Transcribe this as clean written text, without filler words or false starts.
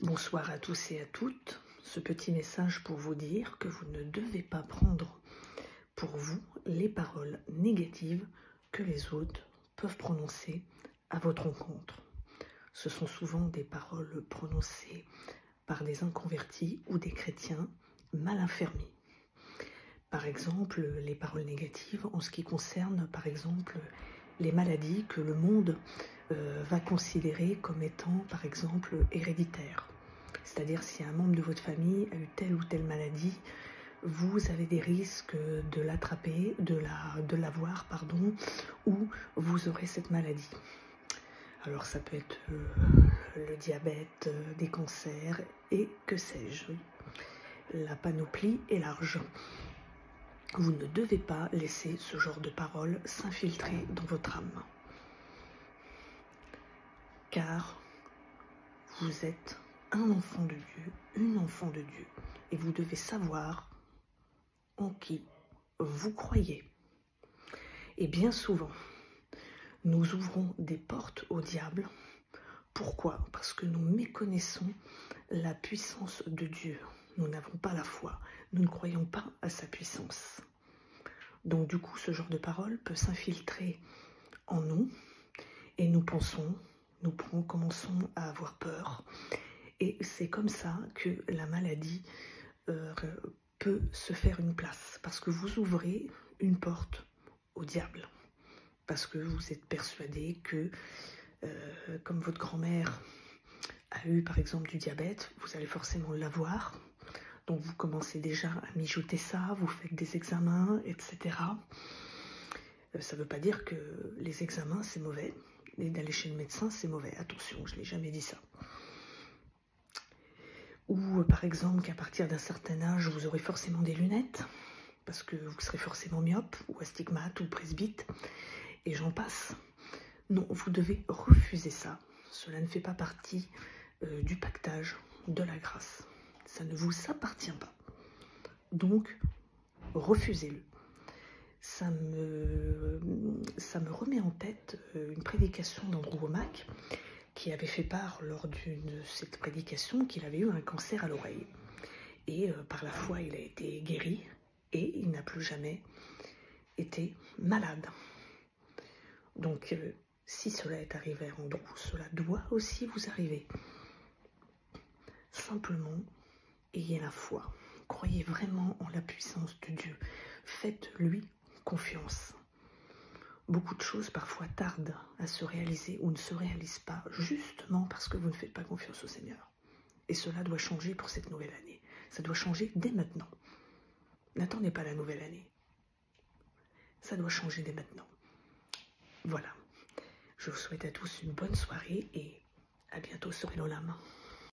Bonsoir à tous et à toutes. Ce petit message pour vous dire que vous ne devez pas prendre pour vous les paroles négatives que les autres peuvent prononcer à votre encontre. Ce sont souvent des paroles prononcées par des inconvertis ou des chrétiens mal affermis. Par exemple, les paroles négatives en ce qui concerne, par exemple, les maladies que le monde va considérer comme étant, par exemple, héréditaires. C'est-à-dire, si un membre de votre famille a eu telle ou telle maladie, vous avez des risques de l'attraper, de l'avoir, pardon, ou vous aurez cette maladie. Alors, ça peut être le diabète, des cancers, et que sais-je. La panoplie est large. Vous ne devez pas laisser ce genre de paroles s'infiltrer dans votre âme. Car vous êtes un enfant de Dieu, une enfant de Dieu. Et vous devez savoir en qui vous croyez. Et bien souvent, nous ouvrons des portes au diable. Pourquoi? Parce que nous méconnaissons la puissance de Dieu. Nous n'avons pas la foi. Nous ne croyons pas à sa puissance. Donc du coup, ce genre de parole peut s'infiltrer en nous et nous commençons à avoir peur. Et c'est comme ça que la maladie peut se faire une place. Parce que vous ouvrez une porte au diable. Parce que vous êtes persuadé que, comme votre grand-mère a eu par exemple du diabète, vous allez forcément l'avoir. Donc vous commencez déjà à mijoter ça, vous faites des examens, etc. Ça ne veut pas dire que les examens c'est mauvais, et d'aller chez le médecin c'est mauvais. Attention, je n'ai jamais dit ça. Ou par exemple qu'à partir d'un certain âge, vous aurez forcément des lunettes, parce que vous serez forcément myope, ou astigmate, ou presbyte, et j'en passe. Non, vous devez refuser ça. Cela ne fait pas partie du pactage de la grâce. Ça ne vous appartient pas. Donc, refusez-le. Ça me remet en tête une prédication d'Andrew Wommack qui avait fait part lors de cette prédication qu'il avait eu un cancer à l'oreille. Et par la foi, il a été guéri et il n'a plus jamais été malade. Donc, si cela est arrivé à Andrew, cela doit aussi vous arriver. Simplement, ayez la foi. Croyez vraiment en la puissance de Dieu. Faites-lui confiance. Beaucoup de choses parfois tardent à se réaliser ou ne se réalisent pas justement parce que vous ne faites pas confiance au Seigneur. Et cela doit changer pour cette nouvelle année. Ça doit changer dès maintenant. N'attendez pas la nouvelle année. Ça doit changer dès maintenant. Voilà. Je vous souhaite à tous une bonne soirée et à bientôt sur Elolam.